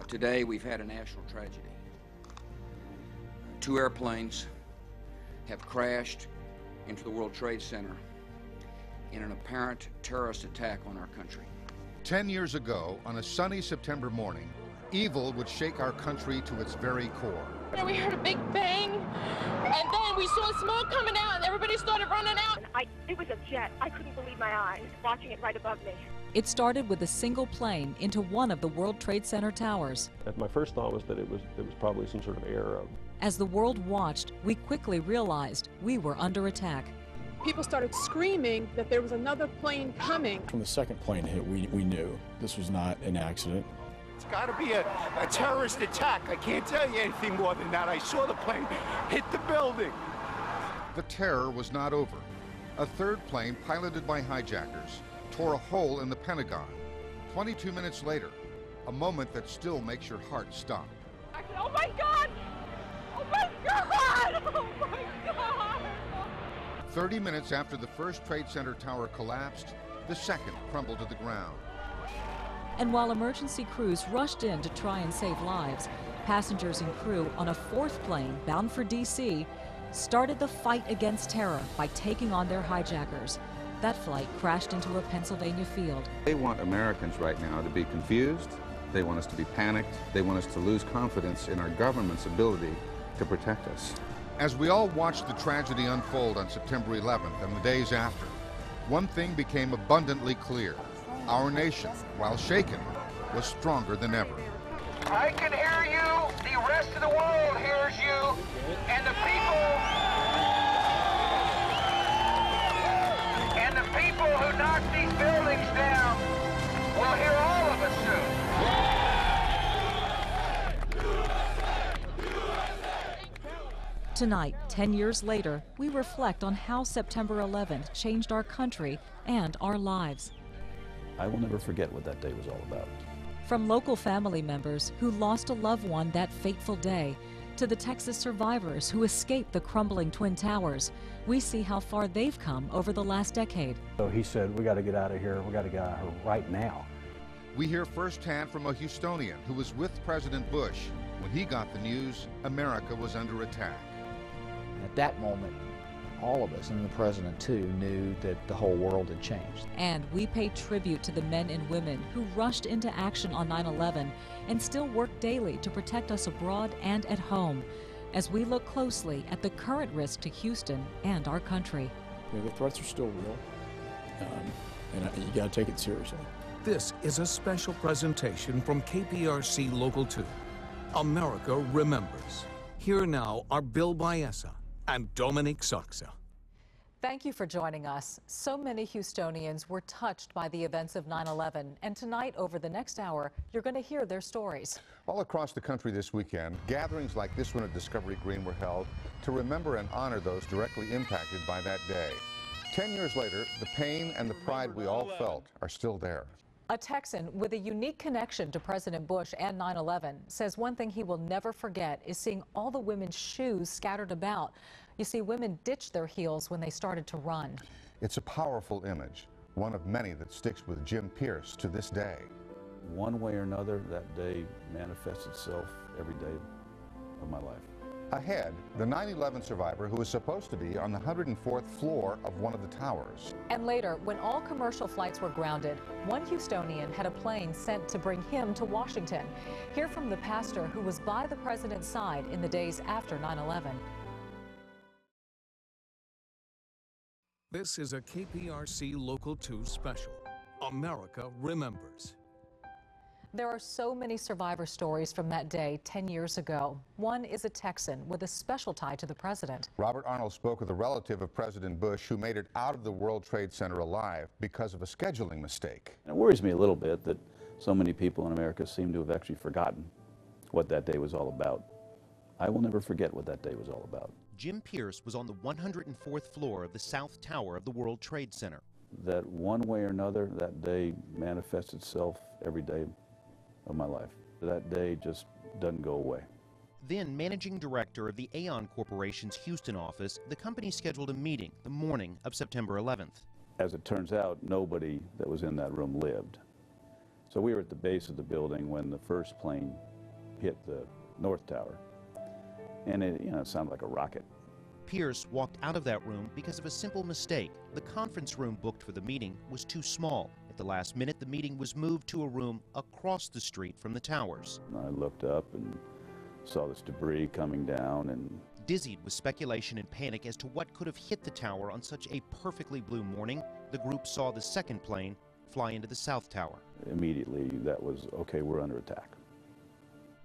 Today we've had a national tragedy. Two airplanes have crashed into the World Trade Center in an apparent terrorist attack on our country. 10 years ago, on a sunny September morning, evil would shake our country to its very core. And we heard a big bang, and then we saw smoke coming out, and everybody started running out. It was a jet. I couldn't believe my eyes, watching it right above me. It started with a single plane into one of the World Trade Center towers. My first thought was that it was probably some sort of error. As the world watched, we quickly realized we were under attack. People started screaming that there was another plane coming. When the second plane hit, we knew this was not an accident. It's got to be a terrorist attack. I can't tell you anything more than that. I saw the plane hit the building. The terror was not over. A third plane, piloted by hijackers, tore a hole in the Pentagon. 22 minutes later, a moment that still makes your heart stop. Oh my God! Oh my God! Oh my God! 30 minutes after the first Trade Center tower collapsed, the second crumbled to the ground. And while emergency crews rushed in to try and save lives, passengers and crew on a fourth plane bound for D.C. started the fight against terror by taking on their hijackers. That flight crashed into a Pennsylvania field. They want Americans right now to be confused. They want us to be panicked. They want us to lose confidence in our government's ability to protect us. As we all watched the tragedy unfold on September 11th and the days after, one thing became abundantly clear. Our nation, while shaken, was stronger than ever. I can hear you. The rest of the world hears you. And the people who knocked these buildings down will hear all of us soon. Tonight, 10 years later, we reflect on how September 11th changed our country and our lives. I will never forget what that day was all about. From local family members who lost a loved one that fateful day, to the Texas survivors who escaped the crumbling Twin Towers, we see how far they've come over the last decade. So he said, we got to get out of here. We got to get out of here right now. We hear firsthand from a Houstonian who was with President Bush when he got the news America was under attack. At that moment, all of us, and the president too, knew that the whole world had changed. And we pay tribute to the men and women who rushed into action on 9/11 and still work daily to protect us abroad and at home, as we look closely at the current risk to Houston and our country. The threats are still real, and you got to take it seriously. This is a special presentation from KPRC Local 2. America Remembers. Here now are Bill Baeza and Dominic Soxa. Thank you for joining us. So many Houstonians were touched by the events of 9/11, and tonight, over the next hour, you're going to hear their stories. All across the country this weekend, gatherings like this one at Discovery Green were held to remember and honor those directly impacted by that day. 10 years later, the pain and the pride we all felt are still there. A Texan with a unique connection to President Bush and 9/11 says one thing he will never forget is seeing all the women's shoes scattered about. You see, women ditched their heels when they started to run. It's a powerful image, one of many that sticks with Jim Pierce to this day. One way or another, that day manifests itself every day of my life. Ahead, the 9/11 survivor who was supposed to be on the 104th floor of one of the towers. And later, when all commercial flights were grounded, one Houstonian had a plane sent to bring him to Washington. Hear from the pastor who was by the president's side in the days after 9/11. This is a KPRC Local 2 special. America Remembers. There are so many survivor stories from that day 10 years ago. One is a Texan with a special tie to the president. Robert Arnold spoke with a relative of President Bush who made it out of the World Trade Center alive because of a scheduling mistake. It worries me a little bit that so many people in America seem to have actually forgotten what that day was all about. I will never forget what that day was all about. Jim Pierce was on the 104th floor of the South Tower of the World Trade Center. That one way or another, that day manifests itself every day of my life. That day just doesn't go away. Then managing director of the Aon Corporation's Houston office, the company scheduled a meeting the morning of September 11th. As it turns out, nobody that was in that room lived. So we were at the base of the building when the first plane hit the North Tower. And it, it sounded like a rocket. Pierce walked out of that room because of a simple mistake. The conference room booked for the meeting was too small. At the last minute, the meeting was moved to a room across the street from the towers. I looked up and saw this debris coming down, and dizzied with speculation and panic as to what could have hit the tower on such a perfectly blue morning, the group saw the second plane fly into the South Tower. Immediately that was, okay, we're under attack.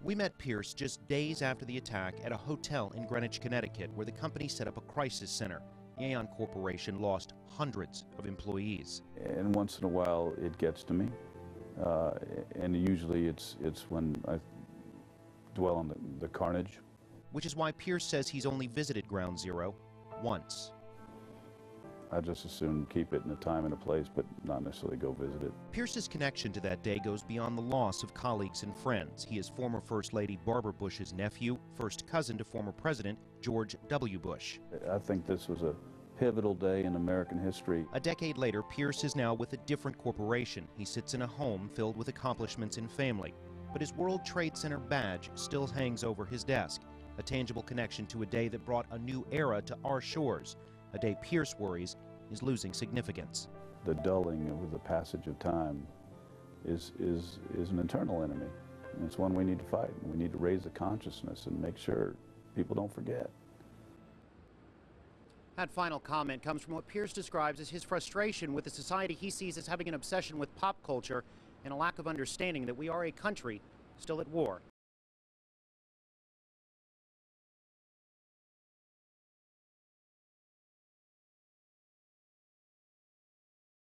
We met Pierce just days after the attack at a hotel in Greenwich, Connecticut, where the company set up a crisis center. The Aon Corporation lost hundreds of employees. And once in a while it gets to me, and usually it's when I dwell on the carnage. Which is why Pierce says he's only visited Ground Zero once. I just as soon keep it in a time and a place, but not necessarily go visit it. Pierce's connection to that day goes beyond the loss of colleagues and friends. He is former First Lady Barbara Bush's nephew, first cousin to former President George W. Bush. I think this was a pivotal day in American history. A decade later, Pierce is now with a different corporation. He sits in a home filled with accomplishments and family. But his World Trade Center badge still hangs over his desk, a tangible connection to a day that brought a new era to our shores, a day Pierce worries is losing significance. The dulling with the passage of time is an internal enemy. And it's one we need to fight. And we need to raise the consciousness and make sure people don't forget. That final comment comes from what Pierce describes as his frustration with a society he sees as having an obsession with pop culture and a lack of understanding that we are a country still at war.